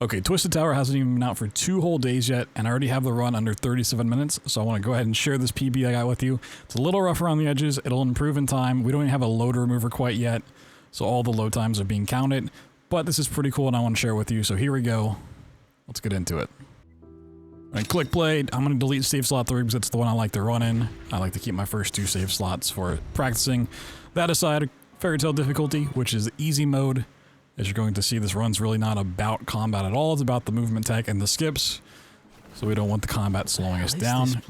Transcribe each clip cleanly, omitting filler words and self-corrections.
Okay, Twisted Tower hasn't even been out for 2 whole days yet, and I already have the run under 37 minutes, so I want to go ahead and share this PB I got with you. It's a little rough around the edges, it'll improve in time. We don't even have a load remover quite yet, so all the load times are being counted, but this is pretty cool and I want to share with you, so here we go. Let's get into it. Alright, click play. I'm going to delete save slot 3 because it's the one I like to run in. I like to keep my first 2 save slots for practicing. That aside, Fairy Tale difficulty, which is easy mode. As you're going to see, this run's really not about combat at all. It's about the movement tech and the skips. So we don't want the combat slowing us down.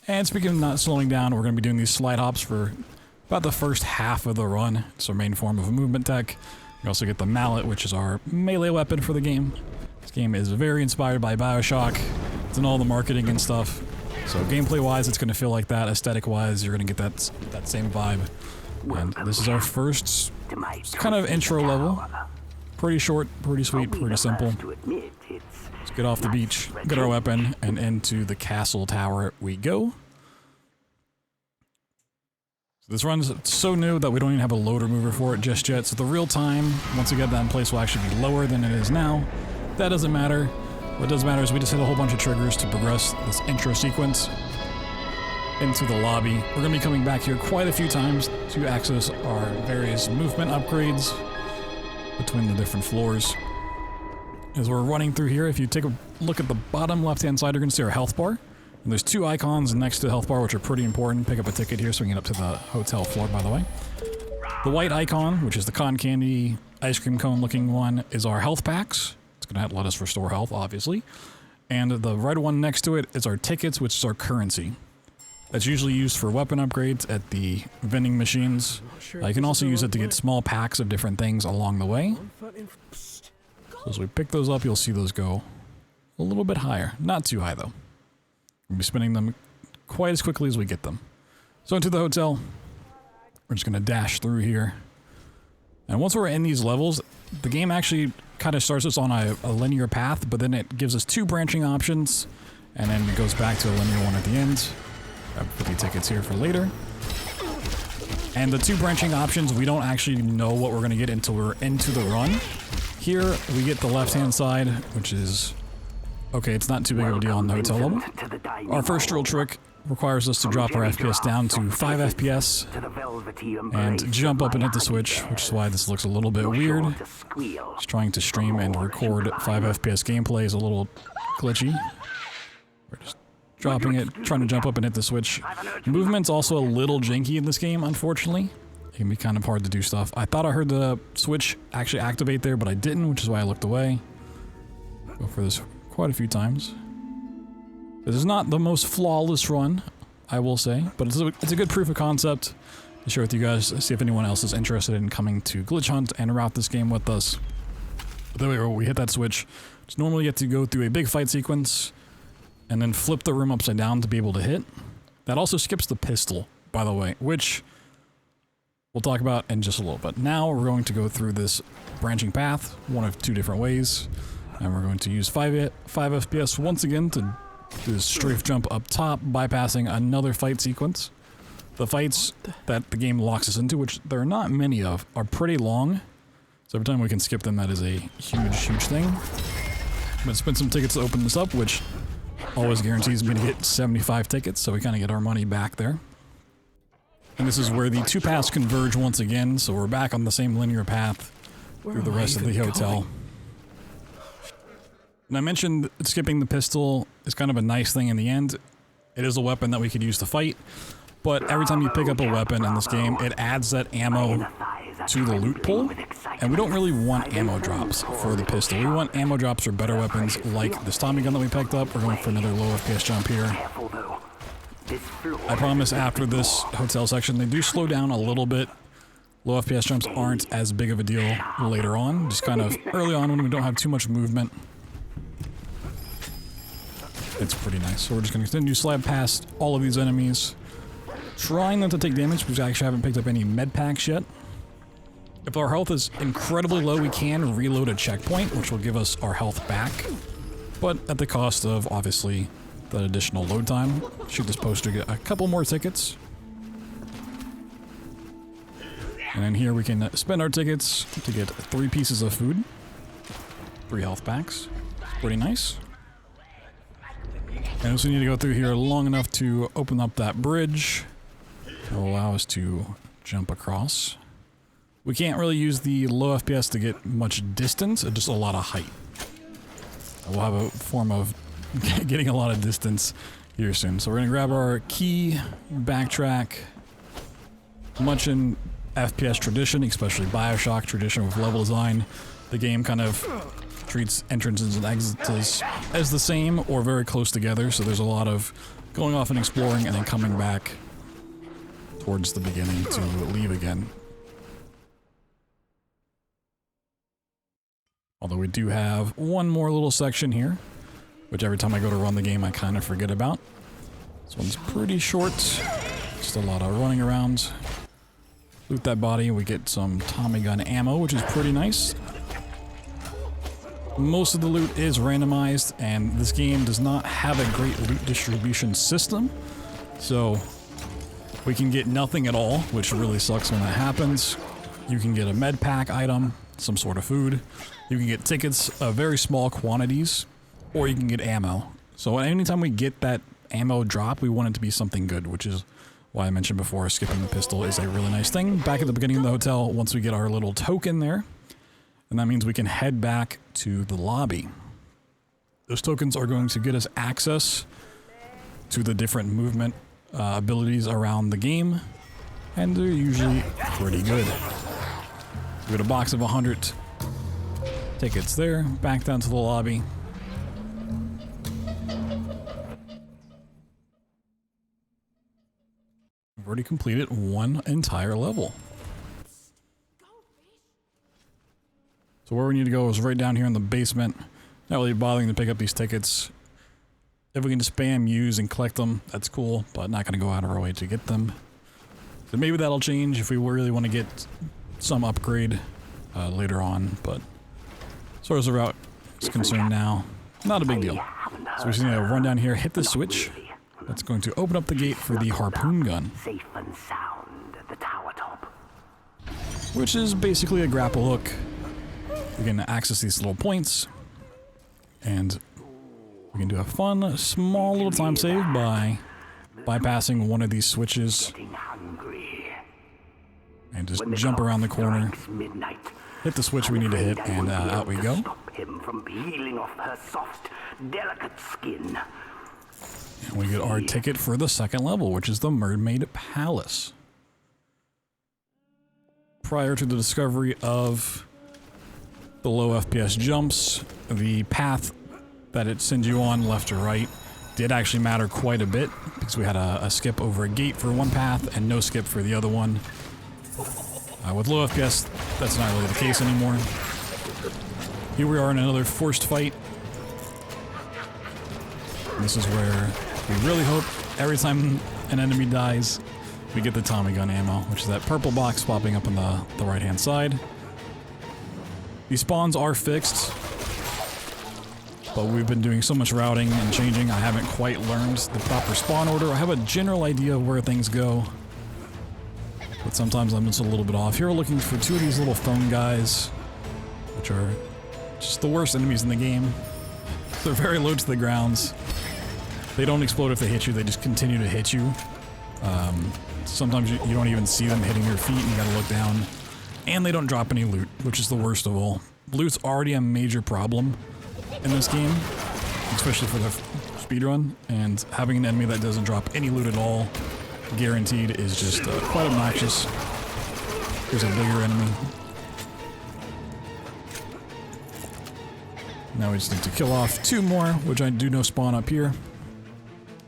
And speaking of not slowing down, we're going to be doing these slide hops for about the first half of the run. It's our main form of movement tech. You also get the mallet, which is our melee weapon for the game. This game is very inspired by BioShock. It's in all the marketing and stuff. So gameplay-wise, it's going to feel like that. Aesthetic-wise, you're going to get that same vibe. And this is our first kind of intro level. Pretty short, pretty sweet, pretty simple. Let's get off the beach, get our weapon, and into the castle tower we go. So this run's so new that we don't even have a load remover for it just yet, so the real time, once we get that in place, will actually be lower than it is now. That doesn't matter. What does matter is we just hit a whole bunch of triggers to progress this intro sequence into the lobby. We're going to be coming back here quite a few times to access our various movement upgrades between the different floors. As we're running through here, if you take a look at the bottom left-hand side, you're going to see our health bar. And there's 2 icons next to the health bar, which are pretty important. Pick up a ticket here so we can get up to the hotel floor, by the way. The white icon, which is the cotton candy ice cream cone looking one, is our health packs. It's going to let us restore health, obviously. And the red one next to it is our tickets, which is our currency. That's usually used for weapon upgrades at the vending machines. You can also use it to get small packs of different things along the way. So as we pick those up, you'll see those go a little bit higher. Not too high, though. We'll be spinning them quite as quickly as we get them. So into the hotel, we're just going to dash through here. And once we're in these levels, the game actually kind of starts us on a linear path, but then it gives us 2 branching options, and then it goes back to a linear one at the end. I'll put the tickets here for later. And the 2 branching options, we don't actually know what we're going to get until we're into the run. Here, we get the left-hand side, which is... okay, it's not too big of a deal on the hotel level. Our first drill trick requires us to drop our FPS down to 5 FPS and jump up and hit the switch, which is why this looks a little bit weird. Just trying to stream and record 5 FPS gameplay is a little glitchy. We're just dropping it, trying to jump up and hit the switch. Movement's also a little janky in this game, unfortunately. It can be kind of hard to do stuff. I thought I heard the switch actually activate there, but I didn't, which is why I looked away. Go for this quite a few times. This is not the most flawless run, I will say, but it's a good proof of concept to share with you guys, see if anyone else is interested in coming to Glitch Hunt and route this game with us. But there we go, we hit that switch. Just normally get to go through a big fight sequence, and then flip the room upside down to be able to hit. That also skips the pistol, by the way, which we'll talk about in just a little bit. Now we're going to go through this branching path, one of 2 different ways, and we're going to use 5 FPS once again to do this strafe jump up top, bypassing another fight sequence. The fights that the game locks us into, which there are not many of, are pretty long, so every time we can skip them, that is a huge, huge thing. I'm going to spend some tickets to open this up, which always guarantees me to get 75 tickets, so we kind of get our money back there. And this is where the 2 paths converge once again, so we're back on the same linear path through the rest of the hotel. And I mentioned skipping the pistol is kind of a nice thing in the end. It is a weapon that we could use to fight, but every time you pick up a weapon in this game, it adds that ammo to the loot pool, and we don't really want ammo drops for the pistol. We want ammo drops for better weapons like this Tommy gun that we picked up. We're going for another low FPS jump here. I promise after this hotel section, they do slow down a little bit. Low FPS jumps aren't as big of a deal later on, just kind of early on when we don't have too much movement. It's pretty nice. So we're just going to continue to slide past all of these enemies, trying not to take damage because I actually haven't picked up any med packs yet. If our health is incredibly low, we can reload a checkpoint, which will give us our health back, but at the cost of, obviously, that additional load time. Shoot this poster to get a couple more tickets. And then here we can spend our tickets to get 3 pieces of food. 3 health packs. Pretty nice. And also need to go through here long enough to open up that bridge to allow us to jump across. We can't really use the low FPS to get much distance, just a lot of height. We'll have a form of getting a lot of distance here soon. So we're gonna grab our key, backtrack. Much in FPS tradition, especially Bioshock tradition with level design, the game kind of treats entrances and exits as the same or very close together, so there's a lot of going off and exploring and then coming back towards the beginning to leave again. Although we do have one more little section here, which every time I go to run the game I kind of forget about. This one's pretty short, just a lot of running around. Loot that body, we get some Tommy gun ammo, which is pretty nice. Most of the loot is randomized, and this game does not have a great loot distribution system, so we can get nothing at all, which really sucks when that happens. You can get a med pack item, some sort of food. You can get tickets of very small quantities, or you can get ammo. So anytime we get that ammo drop, we want it to be something good, which is why I mentioned before skipping the pistol is a really nice thing. Back at the beginning of the hotel, once we get our little token there, and that means we can head back to the lobby. Those tokens are going to get us access to the different movement abilities around the game, and they're usually pretty good. We got a box of 100 tickets there, back down to the lobby. We've already completed one entire level. So where we need to go is right down here in the basement. Not really bothering to pick up these tickets. If we can just spam, use, and collect them, that's cool, but not going to go out of our way to get them. So maybe that'll change if we really want to get some upgrade later on, but as far as the route is concerned now, not a big deal. So we just need to run down here, hit the switch. That's going to open up the gate for the harpoon gun. Safe and sound at the tower top. Which is basically a grapple hook. We can access these little points, and we can do a fun, small little time save by bypassing one of these switches and just jump around the corner, hit the switch we need to hit, and out we go. Stop him from peeling off her soft, delicate skin. And we get our ticket for the second level, which is the Mermaid Palace. Prior to the discovery of the low FPS jumps, the path that it sends you on, left or right, did actually matter quite a bit, because we had a skip over a gate for one path and no skip for the other one. With low FPS, that's not really the case anymore. Here we are in another forced fight. This is where we really hope every time an enemy dies, we get the Tommy gun ammo, which is that purple box popping up on the right-hand side. These spawns are fixed, but we've been doing so much routing and changing, I haven't quite learned the proper spawn order. I have a general idea of where things go, but sometimes I'm just a little bit off. Here we're looking for 2 of these little phone guys, which are just the worst enemies in the game. They're very low to the ground. They don't explode if they hit you, they just continue to hit you. Sometimes you don't even see them hitting your feet and you gotta look down. And they don't drop any loot, which is the worst of all. Loot's already a major problem in this game, especially for the speedrun, and having an enemy that doesn't drop any loot at all, guaranteed, is just quite obnoxious. Here's a bigger enemy. Now we just need to kill off 2 more, which I do know spawn up here.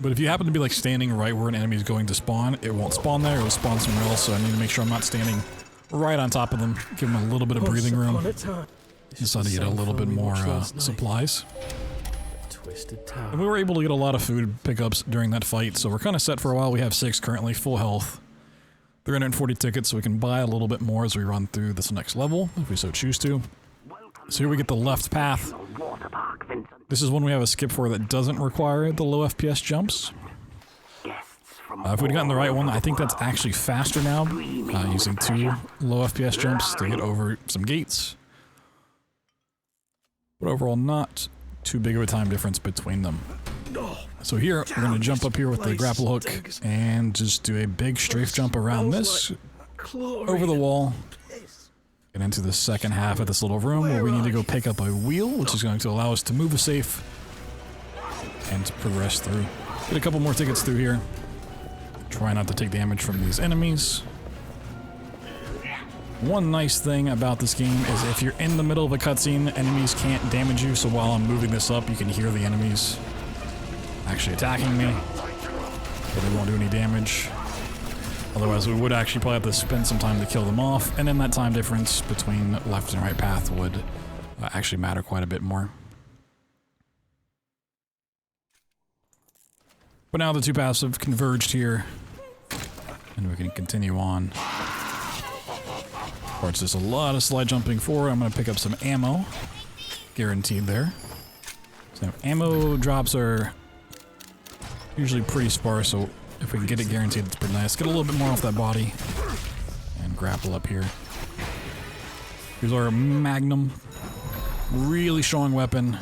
But if you happen to be like standing right where an enemy is going to spawn, it won't spawn there, it will spawn somewhere else, so I need to make sure I'm not standing right on top of them, give them a little bit of breathing room. Just to get a little bit more supplies. And we were able to get a lot of food pickups during that fight, so we're kind of set for a while. We have 6 currently, full health. 340 tickets, so we can buy a little bit more as we run through this next level, if we so choose to. So here we get the left path. This is one we have a skip for that doesn't require the low FPS jumps. If we'd gotten the right one, I think that's actually faster now, using 2 low FPS jumps to get over some gates. but overall not too big of a time difference between them. So here, we're going to jump up here with the grapple hook and just do a big strafe jump around this, over the wall, and into the second half of this little room where we need to go pick up a wheel, which is going to allow us to move a safe and to progress through. Get a couple more tickets through here. Try not to take damage from these enemies. One nice thing about this game is if you're in the middle of a cutscene, enemies can't damage you, so while I'm moving this up, you can hear the enemies actually attacking me, but they won't do any damage. Otherwise, we would actually probably have to spend some time to kill them off, and then that time difference between left and right path would actually matter quite a bit more. But now the two paths have converged here, and we can continue on. Of course, there's a lot of slide jumping forward. I'm going to pick up some ammo. Guaranteed there. So ammo drops are usually pretty sparse, so if we can get it guaranteed, it's pretty nice. Get a little bit more off that body, and grapple up here. Here's our Magnum. Really strong weapon.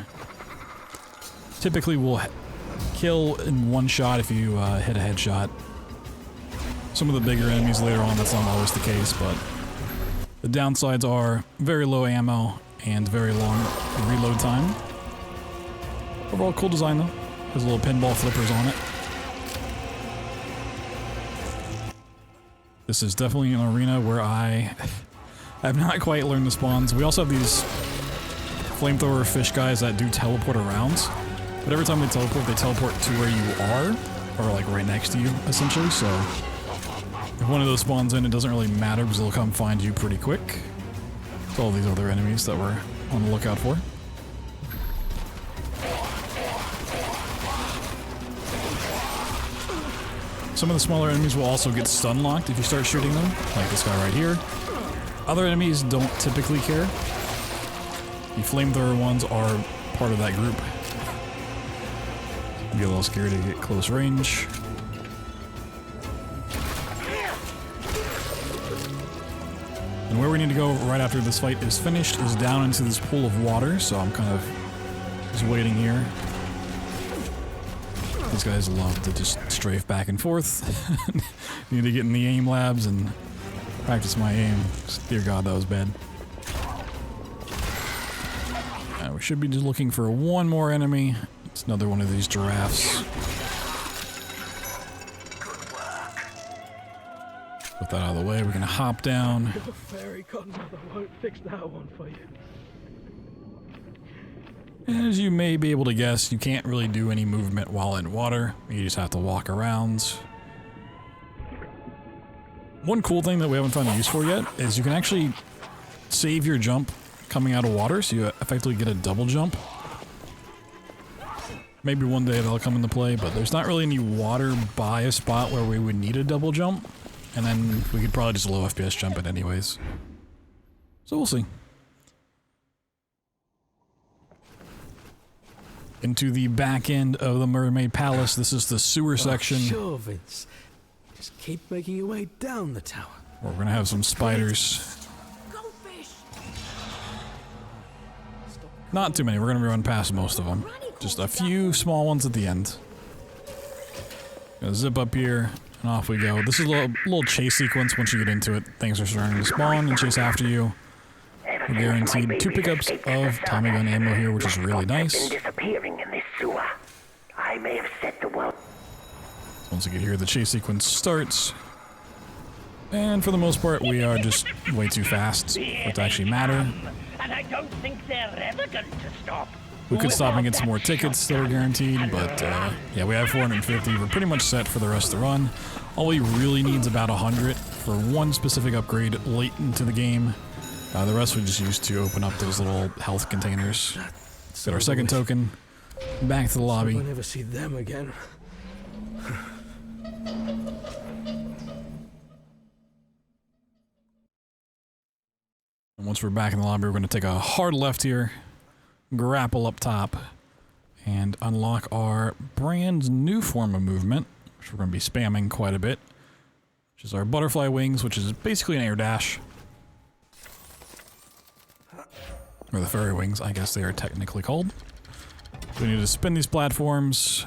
Typically will kill in one shot if you hit a headshot. Some of the bigger enemies later on, that's not always the case, but the downsides are very low ammo and very long reload time. Overall, cool design though. There's little pinball flippers on it. This is definitely an arena where I have not quite learned the spawns. We also have these flamethrower fish guys that do teleport around. But every time they teleport to where you are, or like right next to you, essentially, so if one of those spawns in, it doesn't really matter because they'll come find you pretty quick. It's all these other enemies that we're on the lookout for. Some of the smaller enemies will also get stun locked if you start shooting them, like this guy right here. Other enemies don't typically care. The flamethrower ones are part of that group. Get a little scared to get close range. And where we need to go right after this fight is finished is down into this pool of water, so I'm kind of just waiting here. These guys love to just strafe back and forth. Need to get in the aim labs and practice my aim. Dear God, that was bad. We should be just looking for one more enemy. It's another one of these giraffes. Put that out of the way. We're gonna hop down. The fairy godmother won't fix that one for you. As you may be able to guess, you can't really do any movement while in water. You just have to walk around. One cool thing that we haven't found a use for yet is you can actually save your jump coming out of water, so you effectively get a double jump. Maybe one day that'll come into play, but there's not really any water by a spot where we would need a double jump, and then we could probably just low FPS jump it anyways. So we'll see. Into the back end of the Mermaid Palace. This is the sewer section. Sure, Vince. Just keep making your way down the tower. We're gonna have some spiders. Not too many. We're gonna run past most of them. Just a few small ones at the end. Gonna zip up here and off we go. This is a little chase sequence. Once you get into it, things are starting to spawn and chase after you. We're guaranteed 2 pickups of Tommy gun ammo here, which is really nice. Disappearing in this sewer. I may have set the world. Once you get here, the chase sequence starts. And for the most part, we are just way too fast for it to actually matter. And I don't think they're ever going to stop. We could stop and get some more tickets that are guaranteed, but yeah, we have 450. We're pretty much set for the rest of the run. All we really need is about 100 for one specific upgrade late into the game. The rest we just use to open up those little health containers. Got our second token. Back to the lobby. I'll never see them again. And once we're back in the lobby, we're going to take a hard left here, grapple up top, and unlock our brand new form of movement, which we're going to be spamming quite a bit, which is our butterfly wings, which is basically an air dash. Or the fairy wings, I guess they are technically called. We need to spin these platforms.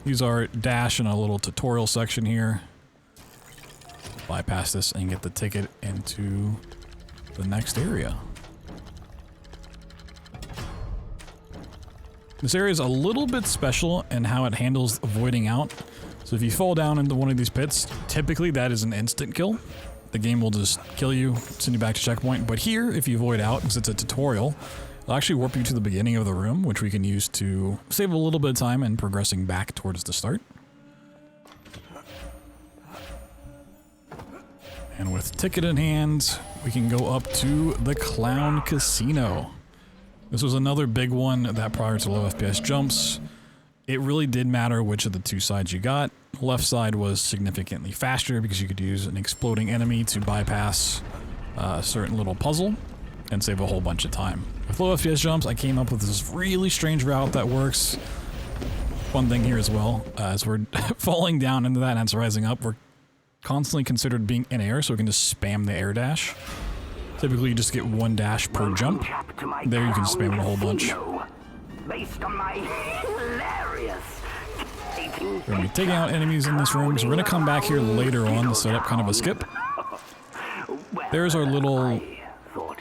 Use our dash in a little tutorial section here. Bypass this and get the ticket into the next area. This area is a little bit special in how it handles avoiding out. So if you fall down into one of these pits, typically that is an instant kill. The game will just kill you, send you back to checkpoint. But here, if you avoid out, because it's a tutorial, it'll actually warp you to the beginning of the room, which we can use to save a little bit of time in progressing back towards the start. And with ticket in hand, we can go up to the Clown Casino. This was another big one that prior to low FPS jumps, it really did matter which of the two sides you got. The left side was significantly faster because you could use an exploding enemy to bypass a certain little puzzle and save a whole bunch of time. With low FPS jumps, I came up with this really strange route that works. Fun thing here as well, as we're falling down into that and it's rising up, we're constantly considered being in air, so we can just spam the air dash. Typically, you just get one dash per jump. There you can spam it a whole bunch. Based on my hilarious We're going to be taking out enemies in this room, so we're going to come back here later on to set up kind of a skip. There's our little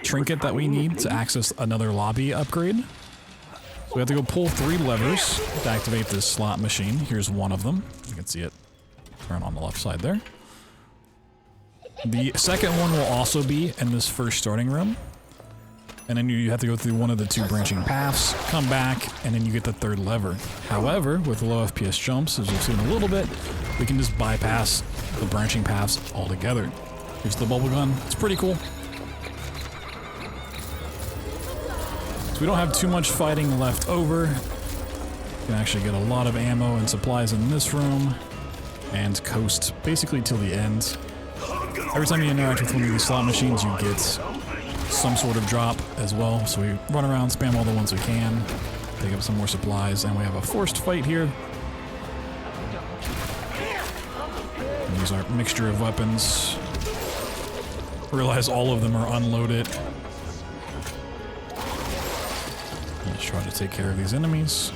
trinket that we need to access another lobby upgrade. So we have to go pull 3 levers to activate this slot machine. Here's one of them. You can see it turn on the left side there. The second one will also be in this first starting room. And then you have to go through one of the 2 branching paths, come back, and then you get the 3rd lever. However, with low FPS jumps, as you've seen a little bit, we can just bypass the branching paths altogether. Here's the bubble gun. It's pretty cool. So we don't have too much fighting left over. You can actually get a lot of ammo and supplies in this room and coast basically till the end. Every time you interact with one of these slot machines, you get some sort of drop as well. So we run around, spam all the ones we can, pick up some more supplies, and we have a forced fight here. And use our mixture of weapons. Realize all of them are unloaded. Let's try to take care of these enemies.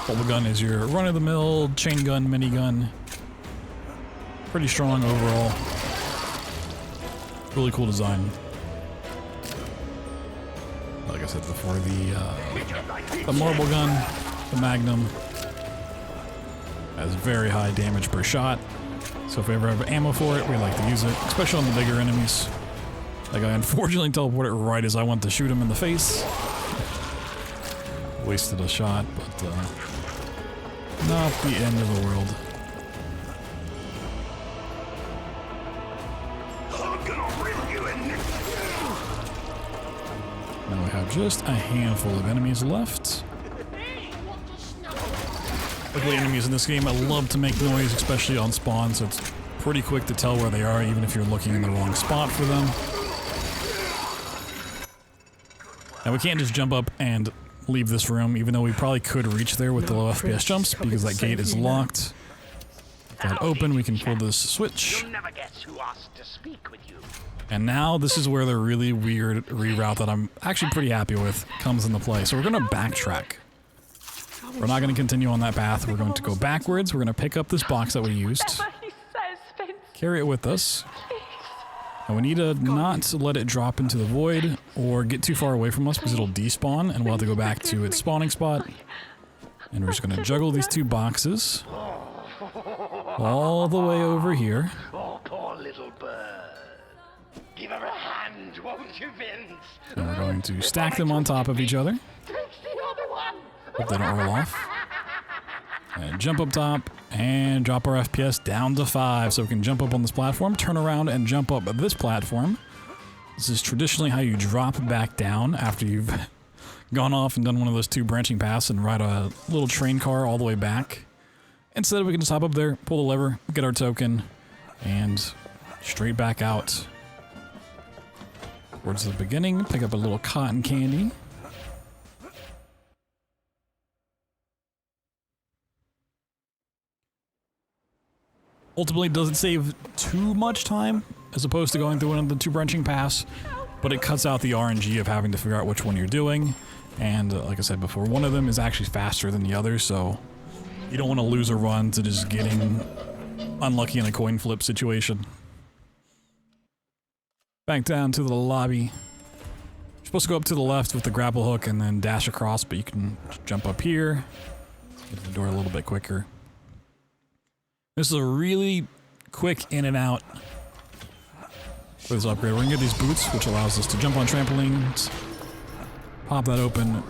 Bubble gun is your run-of-the-mill chain gun, minigun. Pretty strong overall. Really cool design. Like I said before, the marble gun, the Magnum, has very high damage per shot. So if we ever have ammo for it, we like to use it, especially on the bigger enemies. Like I unfortunately teleported right as I went to shoot him in the face. Wasted a shot, but not the end of the world. Now we have just a handful of enemies left. Luckily, enemies in this game love to make noise, especially on spawn, so it's pretty quick to tell where they are, even if you're looking in the wrong spot for them. Now we can't just jump up and leave this room, even though we probably could reach there with the low FPS jumps, because that gate is locked. With that open, we can pull this switch. And now this is where the really weird reroute that I'm actually pretty happy with comes into play. So we're going to backtrack. We're not going to continue on that path. We're going to go backwards. We're going to pick up this box that we used, carry it with us. And we need to not let it drop into the void or get too far away from us because it'll despawn and we'll have to go back to its spawning spot. And we're just going to juggle these 2 boxes all the way over here. Oh, poor little bird. Give her a hand, won't you, Vince? And we're going to stack them on top of each other. Hope they don't roll off. And jump up top and drop our FPS down to 5 so we can jump up on this platform, turn around and jump up this platform. This is traditionally how you drop back down after you've gone off and done one of those 2 branching paths and ride a little train car all the way back. Instead, we can just hop up there, pull the lever, get our token, and straight back out towards the beginning, pick up a little cotton candy. Ultimately, it doesn't save too much time as opposed to going through one of the 2 branching paths, but it cuts out the RNG of having to figure out which one you're doing. And like I said before, one of them is actually faster than the other, so you don't want to lose a run to just getting unlucky in a coin flip situation. Back down to the lobby. You're supposed to go up to the left with the grapple hook and then dash across, but you can jump up here, get to the door a little bit quicker. This is a really quick in and out for this upgrade. We're gonna get these boots, which allows us to jump on trampolines, pop that open,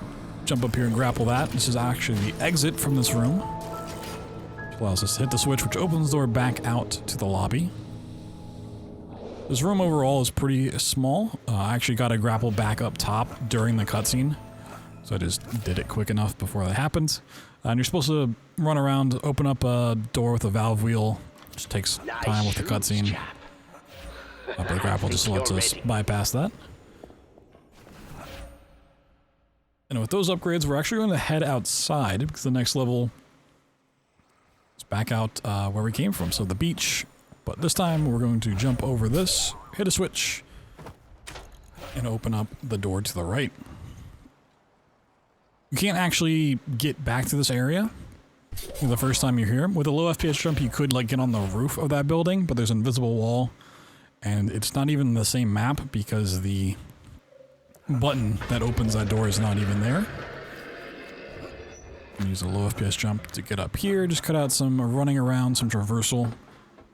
jump up here and grapple that. This is actually the exit from this room, which allows us to hit the switch, which opens the door back out to the lobby. This room overall is pretty small. I actually got a grapple back up top during the cutscene, so I just did it quick enough before that happened. And you're supposed to run around, open up a door with a valve wheel. Just takes time with the cutscene. But the grapple just lets us bypass that. And with those upgrades, we're actually going to head outside because the next level is back out where we came from, so the beach. But this time we're going to jump over this, hit a switch, and open up the door to the right. You can't actually get back to this area the first time you're here. With a low FPS jump, you could like get on the roof of that building, but there's an invisible wall. And it's not even the same map because the button that opens that door is not even there. You can use a low FPS jump to get up here, just cut out some running around, some traversal.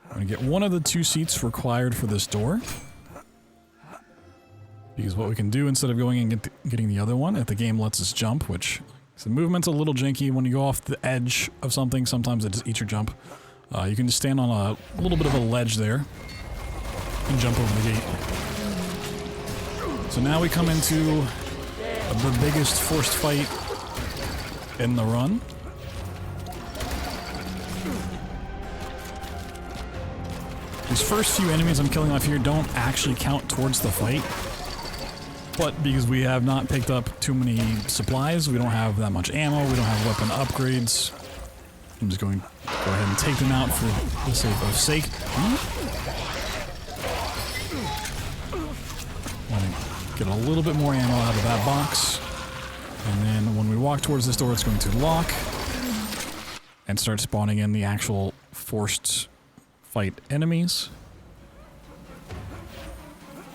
I'm going to get one of the 2 seats required for this door. Because what we can do instead of going and getting the other one, if the game lets us jump, which the movement's a little janky. When you go off the edge of something, sometimes it just eats your jump. You can just stand on a little bit of a ledge there and jump over the gate. So now we come into the biggest forced fight in the run. These first few enemies I'm killing off here don't actually count towards the fight. But because we have not picked up too many supplies, we don't have that much ammo, we don't have weapon upgrades. I'm just going to go ahead and take them out for the sake of get a little bit more ammo out of that box. And then when we walk towards this door, it's going to lock and start spawning in the actual forced fight enemies.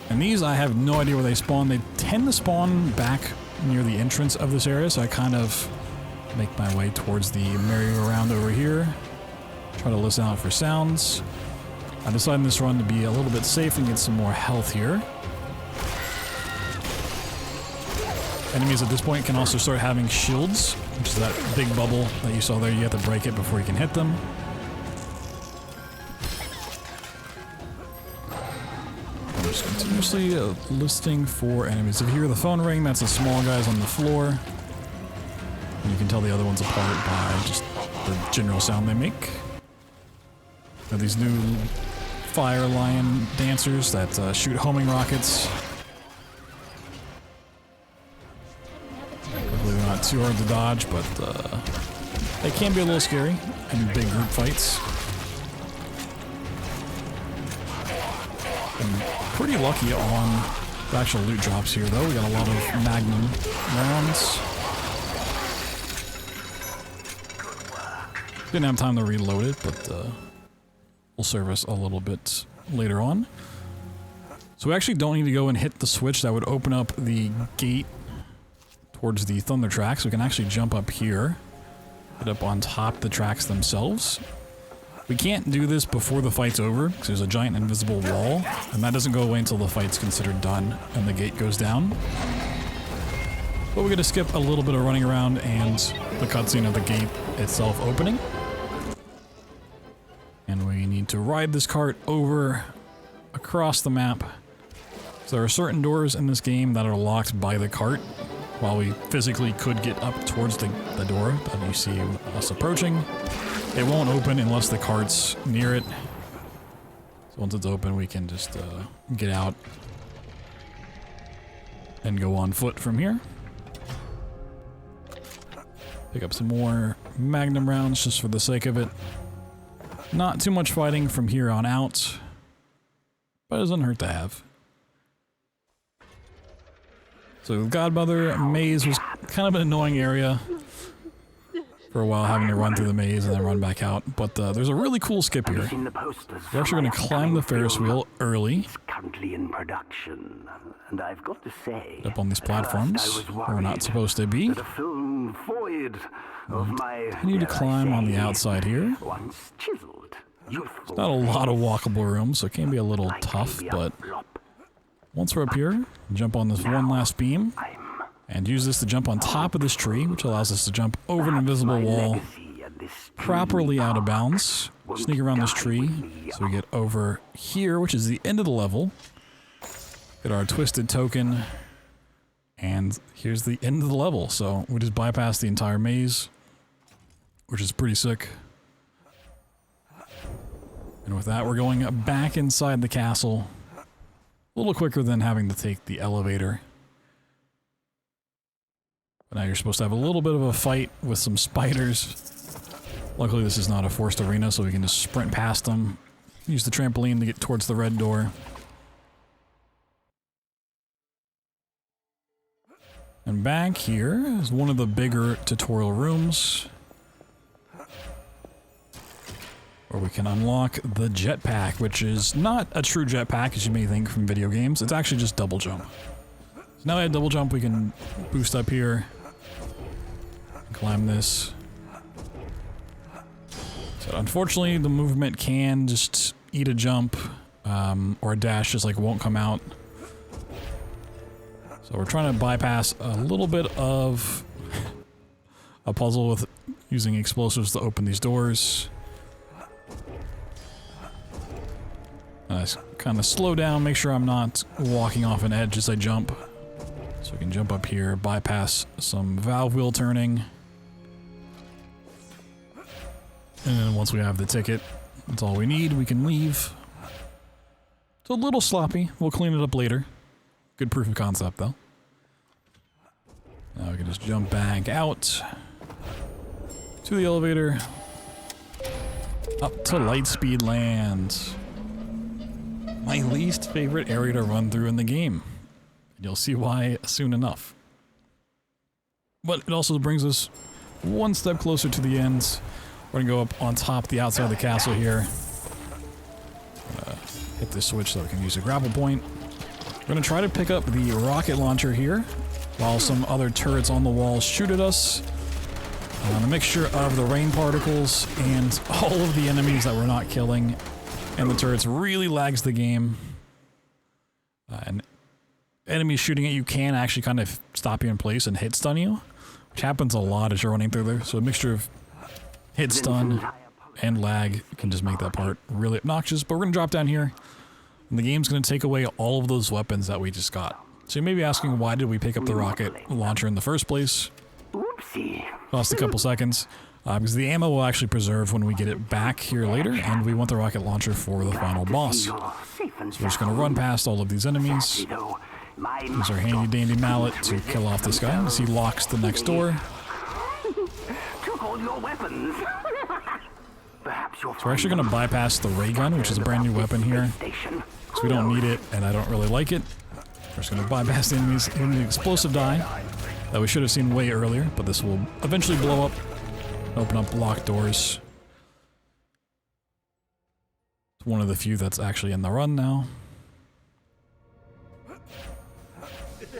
And these, I have no idea where they spawn. They tend to spawn back near the entrance of this area, so I kind of make my way towards the merry-go-round over here. Try to listen out for sounds. I decided in this run to be a little bit safe and get some more health here. Enemies at this point can also start having shields, which is that big bubble that you saw there. You have to break it before you can hit them. I'm just continuously listing for enemies. If you hear the phone ring, that's the small guys on the floor. And you can tell the other ones apart by just the general sound they make. Now these new fire lion dancers that shoot homing rockets. They're not too hard to dodge, but they can be a little scary in big group fights. I'm pretty lucky on the actual loot drops here, though. We got a lot of Magnum rounds. Didn't have time to reload it, but will serve us a little bit later on. So we actually don't need to go and hit the switch that would open up the gate towards the Thunder tracks. We can actually jump up here, get up on top of the tracks themselves. We can't do this before the fight's over, because there's a giant invisible wall, and that doesn't go away until the fight's considered done and the gate goes down. But we're going to skip a little bit of running around and the cutscene of the gate itself opening. And we need to ride this cart over across the map. So there are certain doors in this game that are locked by the cart. While we physically could get up towards the door that you see us approaching, it won't open unless the cart's near it. So once it's open, we can just get out and go on foot from here. Pick up some more Magnum rounds just for the sake of it. Not too much fighting from here on out, but it doesn't hurt to have. So Godmother maze was kind of an annoying area for a while, having to run through the maze and then run back out. But there's a really cool skip here. We're actually going to climb the Ferris wheel early. It's currently in production, and I've got to say, Up on these platforms where we're not supposed to be. the film void of my Continue to climb on the outside here. once chiseled, youthful. Not a lot of walkable room, so it can be a little tough, but once we're up here, jump on this one last beam, and use this to jump on top of this tree, which allows us to jump over an invisible wall properly out of bounds. Sneak around this tree, so we get over here, which is the end of the level. Get our twisted token, and here's the end of the level. So we just bypass the entire maze, which is pretty sick. And with that, we're going back inside the castle. A little quicker than having to take the elevator. But now you're supposed to have a little bit of a fight with some spiders. Luckily this is not a forced arena, so we can just sprint past them. Use the trampoline to get towards the red door. And back here is one of the bigger tutorial rooms, where we can unlock the jetpack, which is not a true jetpack as you may think from video games. It's actually just double jump. So now we have double jump, we can boost up here, climb this. So unfortunately the movement can just eat a jump, or a dash just like won't come out. So we're trying to bypass a little bit of a puzzle with using explosives to open these doors. Kind of slow down, make sure I'm not walking off an edge as I jump. So we can jump up here, bypass some valve wheel turning. And then once we have the ticket, that's all we need, we can leave. It's a little sloppy, we'll clean it up later. Good proof of concept though. Now we can just jump back out to the elevator, up to Lightspeed Land. My least favorite area to run through in the game. You'll see why soon enough. But it also brings us one step closer to the end. We're gonna go up on top, the outside of the castle here. Hit this switch so we can use a grapple point. We're gonna try to pick up the rocket launcher here, while some other turrets on the walls shoot at us. A mixture of the rain particles and all of the enemies that we're not killing. And the turrets really lags the game. And enemies shooting at you can actually kind of stop you in place and hit stun you, which happens a lot as you're running through there. So a mixture of hit stun and lag can just make that part really obnoxious. But we're going to drop down here, and the game's going to take away all of those weapons that we just got. So you may be asking, why did we pick up the rocket launcher in the first place? Oopsie. Cost a couple seconds. Because the ammo will actually preserve when we get it back here later, and we want the rocket launcher for the final boss. So we're just going to run past all of these enemies. Use our handy dandy mallet to kill off this guy as he locks the next door. Took all your weapons. So we're actually going to bypass the ray gun, which is a brand new weapon here. So we don't need it, and I don't really like it. We're just going to bypass the enemies in the explosive die that we should have seen way earlier, but this will eventually blow up. Open up locked doors. It's one of the few that's actually in the run now.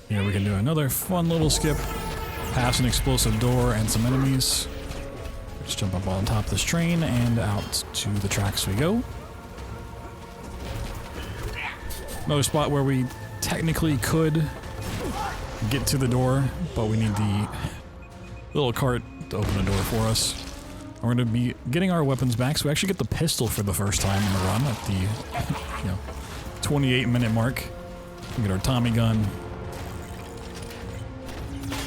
Here we can do another fun little skip. Pass an explosive door and some enemies. Just jump up on top of this train and out to the tracks we go. Another spot where we technically could get to the door, but we need the little cart to open the door for us. We're going to be getting our weapons back, so we actually get the pistol for the first time in the run at the 28-minute mark. We get our Tommy gun.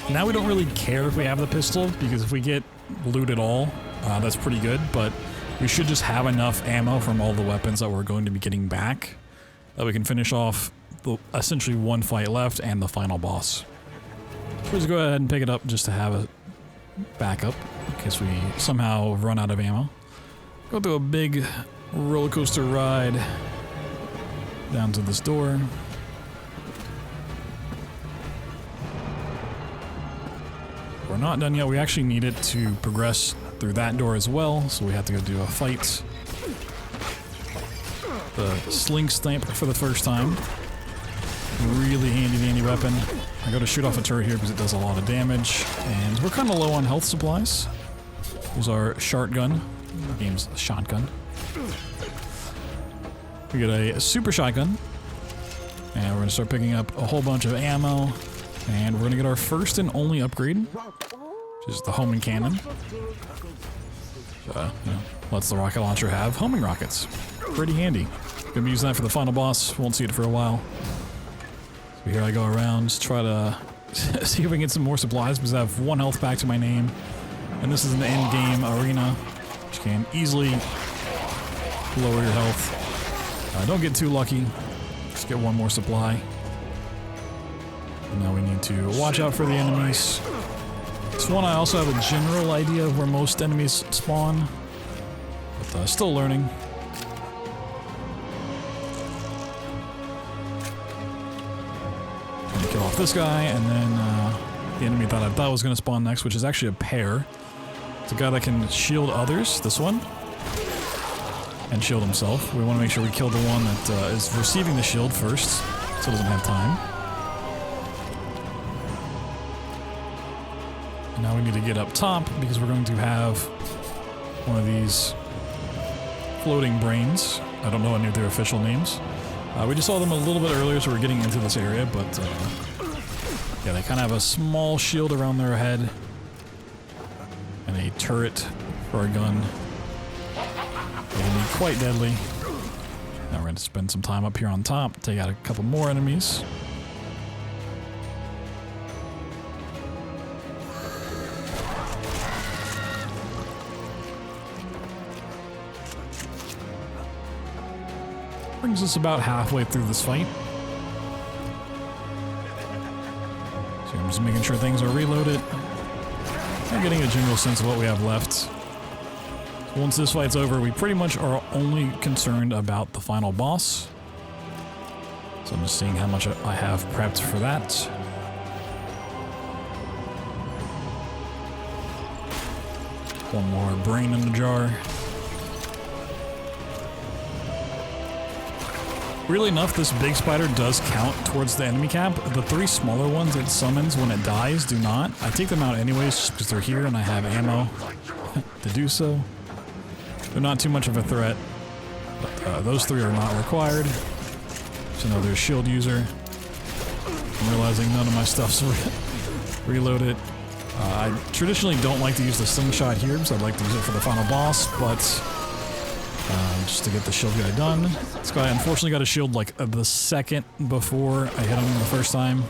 Now we don't really care if we have the pistol, because if we get loot at all, that's pretty good, but we should just have enough ammo from all the weapons that we're going to be getting back that we can finish off the essentially one fight left and the final boss. So let's go ahead and pick it up just to have a backup in case we somehow run out of ammo. Go Go through a big roller coaster ride down to this door. We're not done yet. We actually need it to progress through that door as well, so we have to go do a fight. The sling snipe for the first time. Really handy weapon. I go to shoot off a turret here because it does a lot of damage, and we're kind of low on health supplies. Here's our shotgun. The game's a shotgun. We get a super shotgun, and we're gonna start picking up a whole bunch of ammo, and we're gonna get our first and only upgrade, which is the homing cannon. You know, lets the rocket launcher have homing rockets. Pretty handy. Gonna be using that for the final boss. Won't see it for a while. So here I go around, try to see if we can get some more supplies because I have 1 health pack to my name, and this is an end-game arena, which can easily lower your health. Don't get too lucky. Just get 1 more supply. And now we need to watch out for the enemies. This one I also have a general idea of where most enemies spawn, but still learning. Gonna kill off this guy, and then the enemy that I thought was gonna spawn next, which is actually a pair. It's a guy that can shield others, this one, and shield himself. We want to make sure we kill the one that is receiving the shield first, so it doesn't have time. And now we need to get up top because we're going to have one of these floating brains. I don't know any of their official names. We just saw them a little bit earlier, so we're getting into this area, but yeah, they kind of have a small shield around their head and a turret for a gun. They can be quite deadly. Now we're going to spend some time up here on top, take out a couple more enemies. Brings us about halfway through this fight. So I'm just making sure things are reloaded. I'm getting a general sense of what we have left. Once this fight's over, we pretty much are only concerned about the final boss. So I'm just seeing how much I have prepped for that. One more brain in the jar. Weirdly enough, this big spider does count towards the enemy cap. The 3 smaller ones it summons when it dies do not. I take them out anyways just because they're here and I have ammo to do so. They're not too much of a threat, but those 3 are not required. There's another shield user. I'm realizing none of my stuff's reloaded. I traditionally don't like to use the slingshot here because I'd like to use it for the final boss, but just to get the shield guy done. This guy unfortunately got a shield like the second before I hit him the first time.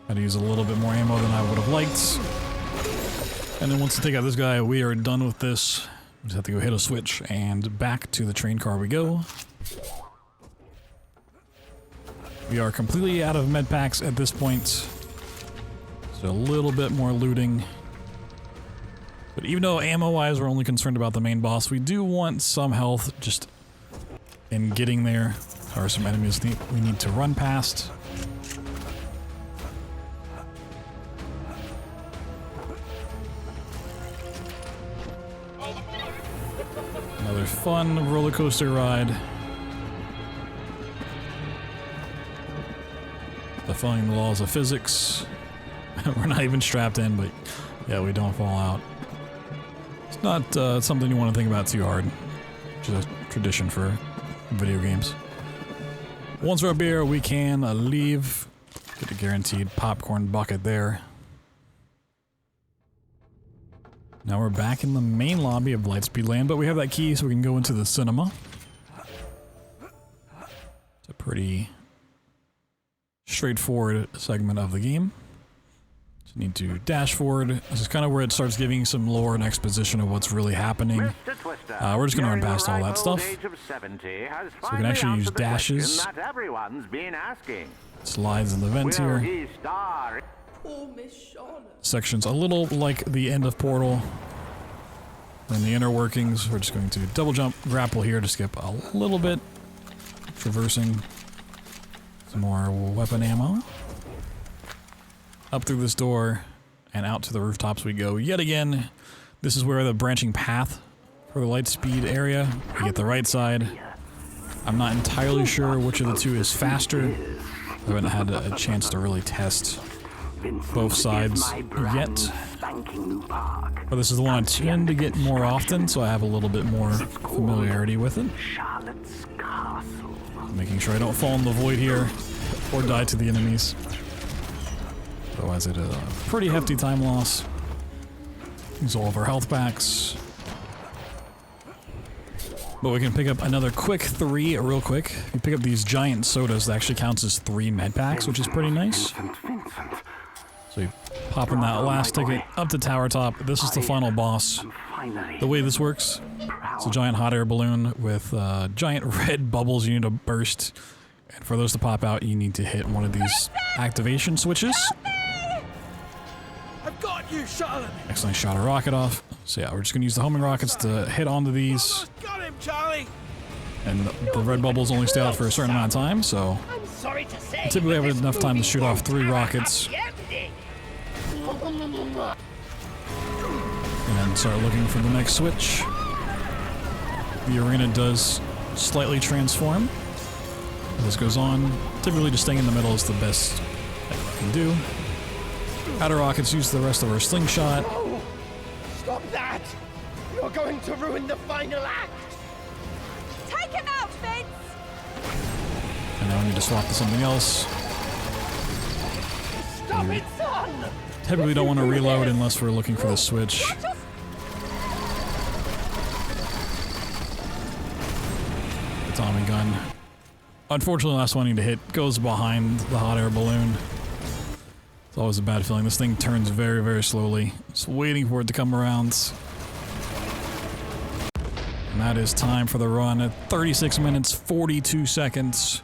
Had to use a little bit more ammo than I would have liked. And then once I take out this guy, we are done with this. We just have to go hit a switch and back to the train car we go. We are completely out of med packs at this point. So a little bit more looting. But even though ammo-wise we're only concerned about the main boss, we do want some health just in getting there. There are some enemies we need to run past. Another fun roller coaster ride. Defying the laws of physics. We're not even strapped in, but yeah, we don't fall out. It's not something you want to think about too hard. Just a tradition for video games. Once we're up here, we can leave. Get a guaranteed popcorn bucket there. Now we're back in the main lobby of Lightspeed Land, but we have that key so we can go into the cinema. It's a pretty straightforward segment of the game. Just need to dash forward. This is kind of where it starts giving some lore and exposition of what's really happening. We're just going to run past all that stuff. So we can actually use dashes. Slides in the vents here. Section's a little like the end of Portal. Then the inner workings, we're just going to double jump, grapple here to skip a little bit. Traversing some more weapon ammo. Up through this door and out to the rooftops we go yet again. This is where the branching path for the light speed area. We get the right side. I'm not entirely sure which of the two is faster. I haven't had a chance to really test both sides yet. But this is the one I tend to get more often, so I have a little bit more familiarity with it. Making sure I don't fall in the void here or die to the enemies. Otherwise it is a pretty hefty time loss. Use all of our health packs. But we can pick up another quick 3 real quick. If you pick up these giant sodas, that actually counts as 3 med packs, which is pretty nice. So you pop in that last ticket up to tower top. This is the final boss. The way this works, it's a giant hot air balloon with giant red bubbles you need to burst. And for those to pop out, you need to hit one of these activation switches. I've got you, Charlotte. Excellent, shot a rocket off. So yeah, we're just gonna use the homing rockets to hit onto these. Got him, Charlie. And the red bubbles only stay out for a certain amount of time, so I'm sorry to say, typically have but this enough time to shoot off 3 movie rockets. can't be empty. And then start looking for the next switch. The arena does slightly transform as this goes on. Typically just staying in the middle is the best that you can do. Outer rockets use the rest of our slingshot. Oh, stop that! You're going to ruin the final act! Take him out, Vince! And now I need to swap to something else. Stop it, son! Typically don't want to reload unless we're looking for the switch. The Tommy gun. Unfortunately, the last one I need to hit goes behind the hot air balloon. It's always a bad feeling. This thing turns very, very slowly. Just waiting for it to come around. And that is time for the run at 36 minutes, 42 seconds.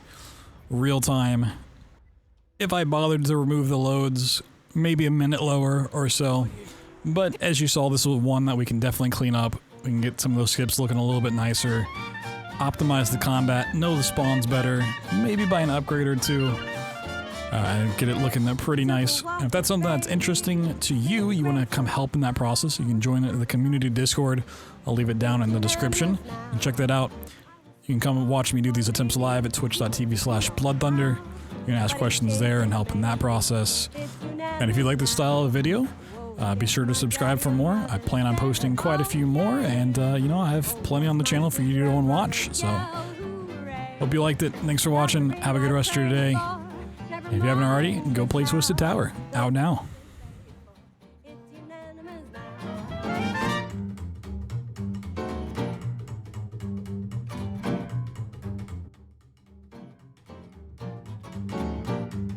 Real time. If I bothered to remove the loads, maybe a minute lower or so. But as you saw, this was one that we can definitely clean up. We can get some of those skips looking a little bit nicer. Optimize the combat, know the spawns better, maybe buy an upgrade or 2. And get it looking pretty nice. And if that's something that's interesting to you, you want to come help in that process, you can join the community Discord. I'll leave it down in the description. And check that out. You can come and watch me do these attempts live at twitch.tv/BloodThunder. You can ask questions there and help in that process. And if you like this style of video, be sure to subscribe for more. I plan on posting quite a few more, and you know, I have plenty on the channel for you to go and watch. So, hope you liked it. Thanks for watching. Have a good rest of your day. If you haven't already, go play Twisted Tower. Out now.